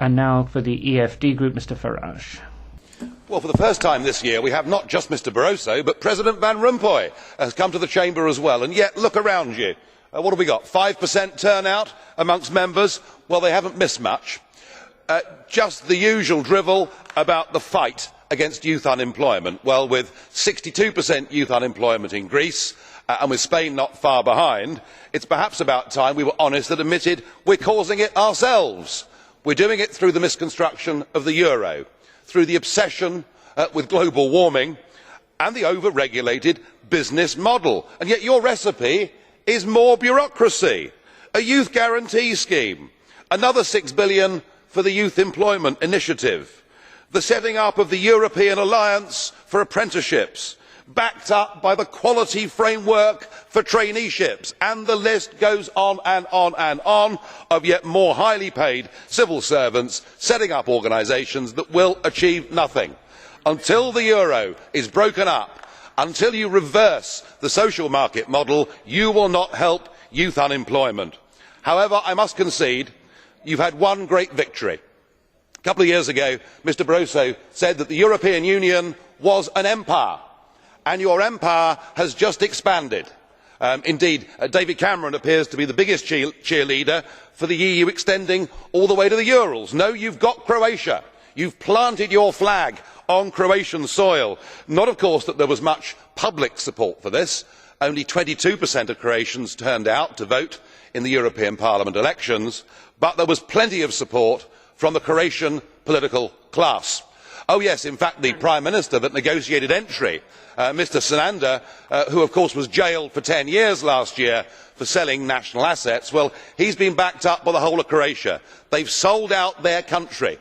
And now for the EFD group, Mr Farage. Well, for the first time this year, we have not just Mr Barroso, but President Van Rompuy has come to the chamber as well. And yet, look around you. What have we got? 5% turnout amongst members? Well, they haven't missed much. Just the usual drivel about the fight against youth unemployment. Well, with 62% youth unemployment in Greece, and with Spain not far behind, it's perhaps about time we were honest and admitted we're causing it ourselves. We're doing it through the misconstruction of the euro, through the obsession with global warming and the over-regulated business model. And yet your recipe is more bureaucracy, a youth guarantee scheme, another 6 billion for the Youth Employment Initiative, the setting up of the European Alliance for Apprenticeships, backed up by the Quality Framework for Traineeships, and the list goes on and on and on of yet more highly paid civil servants setting up organisations that will achieve nothing. Until the euro is broken up, until you reverse the social market model, you will not help youth unemployment. However, I must concede you have had one great victory. A couple of years ago, Mr Barroso said that the European Union was an empire, and your empire has just expanded. Indeed, David Cameron appears to be the biggest cheerleader for the EU extending all the way to the Urals. No, you have got Croatia. You have planted your flag on Croatian soil. Not, of course, that there was much public support for this. Only 22% of Croatians turned out to vote in the European Parliament elections, but there was plenty of support from the Croatian political class. Oh yes, in fact the Prime Minister that negotiated entry, Mr Sanader, who of course was jailed for 10 years last year for selling national assets, well, he has been backed up by the whole of Croatia. They have sold out their country.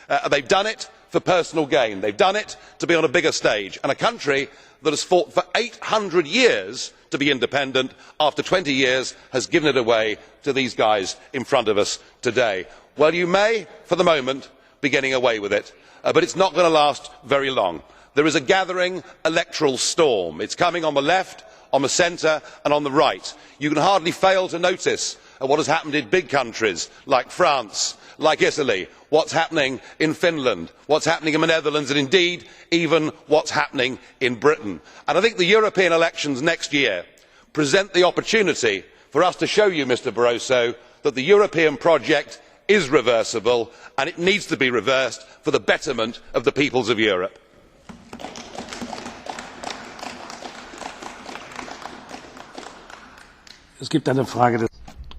They have done it for personal gain. They have done it to be on a bigger stage. And a country that has fought for 800 years to be independent, after 20 years, has given it away to these guys in front of us today. Well, you may, for the moment, be getting away with it, but it is not going to last very long. There is a gathering electoral storm. It is coming on the left, on the centre and on the right. You can hardly fail to notice what has happened in big countries like France, like Italy, what is happening in Finland, what is happening in the Netherlands, and indeed even what is happening in Britain. And I think the European elections next year present the opportunity for us to show you, Mr Barroso, that the European project is reversible, and it needs to be reversed for the betterment of the peoples of Europe.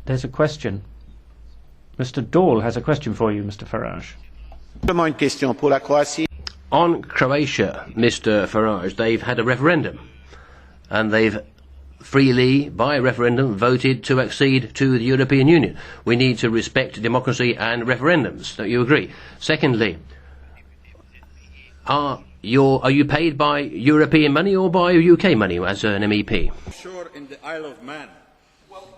There's a question. Mr DAUL has a question for you, Mr Farage. On Croatia, Mr Farage, they've had a referendum, and they've freely, by referendum, voted to accede to the European Union. We need to respect democracy and referendums. Don't you agree? Secondly, are you paid by European money or by UK money as an MEP? Sure, in the Isle of Man. Well,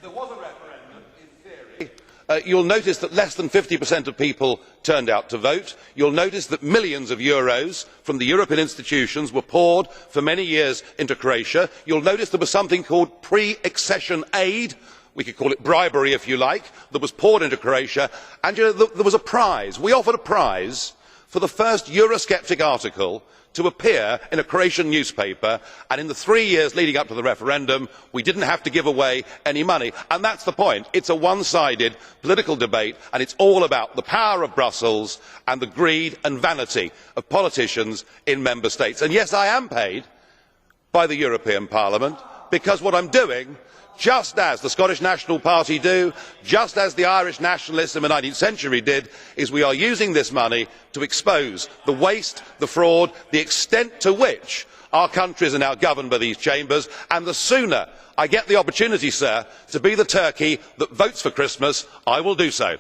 there was a referendum in theory. You'll notice that less than 50% of people turned out to vote. You'll notice that millions of euros from the European institutions were poured for many years into Croatia. You'll notice there was something called pre-accession aid, we could call it bribery if you like, that was poured into Croatia, and there was a prize. We offered a prize for the first Eurosceptic article to appear in a Croatian newspaper, and in the 3 years leading up to the referendum we did not have to give away any money. And that is the point. It is a one-sided political debate, and it is all about the power of Brussels and the greed and vanity of politicians in member states. And yes, I am paid by the European Parliament, because what I am doing, just as the Scottish National Party do, just as the Irish nationalists in the 19th century did, is we are using this money to expose the waste, the fraud, the extent to which our countries are now governed by these chambers. And the sooner I get the opportunity, sir, to be the turkey that votes for Christmas, I will do so.